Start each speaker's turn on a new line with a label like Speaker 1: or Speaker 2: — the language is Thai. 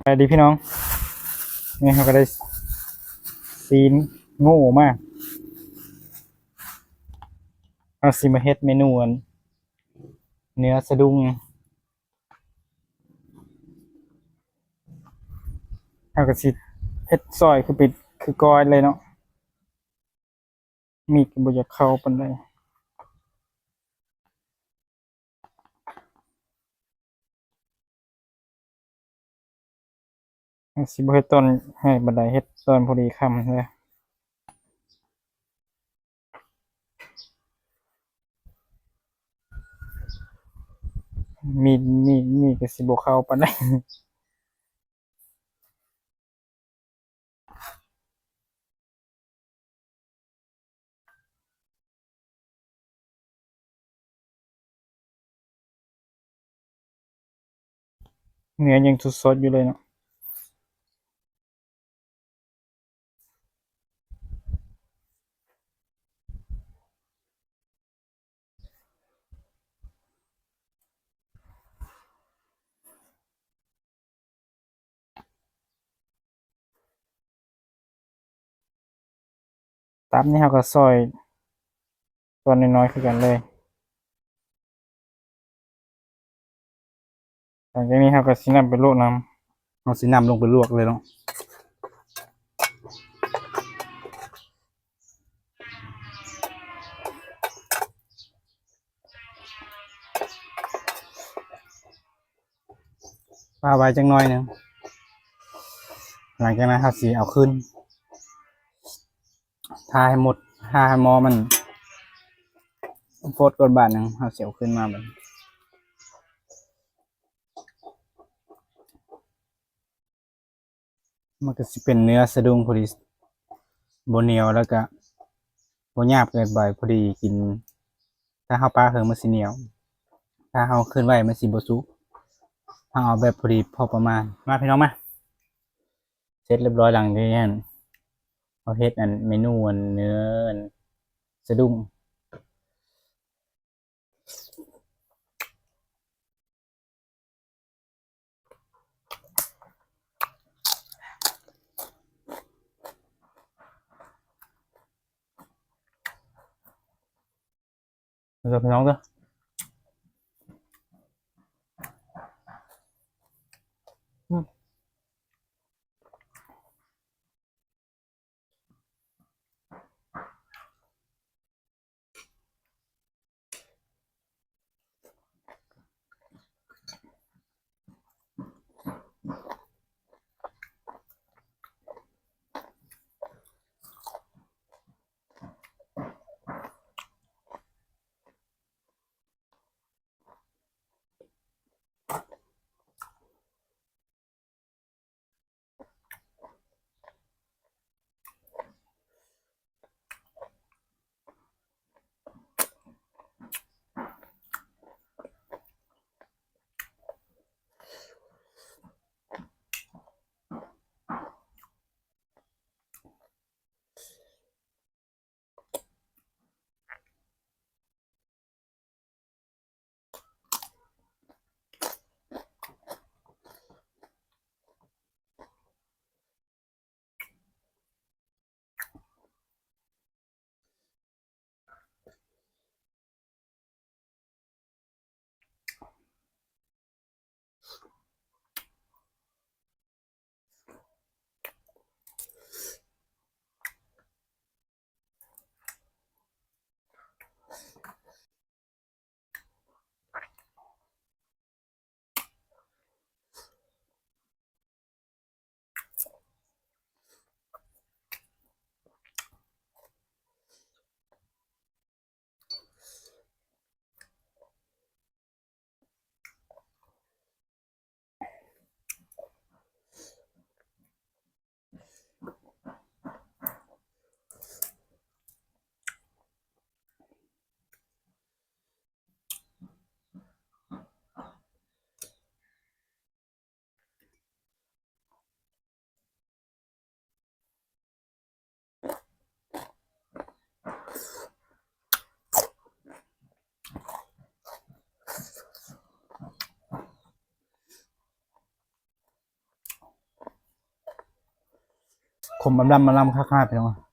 Speaker 1: สวัสดีพี่น้องนี่เขาก็ได้ซีนโง่มากเอาซีมาเฮ็ดเมนูอันเนื้อสะดุ้งเอาก็สิเฮ็ดซอยคือปิดคือกอยเลยเนาะมีดก็บ่อยากเข้าปานใดเอาสิบ่เฮ็ดตอนให้บันไดเฮ็ดตอนพอดีค่ำเลยมีดก็สิบ่เข้าปานใดเนื้อยังสดๆอยู่เลยเนาะตับนี่เขาก็ซอยตอนน้อยๆคือกันเลยหลังจากนี้เขาก็สินำไปโรยน้ำเอาสินำลงไปลวกเลยเนาะปลาไว้จังน้อยหนึงหลังจากนั้นเขาสิเอาขึ้นทาให้หมดทาให้หมอมันโฟดก่อนบาทหนึงเขาสิเอาขึ้นมาบัด มันก็สิเป็นเนื้อสะดุ้งพอดีบ่เหนียวแล้วก็บ่หยาบเกินไปพอดีกินถ้าเฮาปาเฮิงมันสิเหนียวถ้าเฮาขึ้นไว้มันสิบ่สุกเฮาเอาแบบพอดีพอประมาณมาพี่น้องมาเสร็จเรียบร้อยหลังจากนั้นเฮาเฮ็ดอันเมนูอันเนื้ออันสะดุ้งแล้วก็พี่น้องเด้ออืม ขมลำๆคักๆพี่น้อง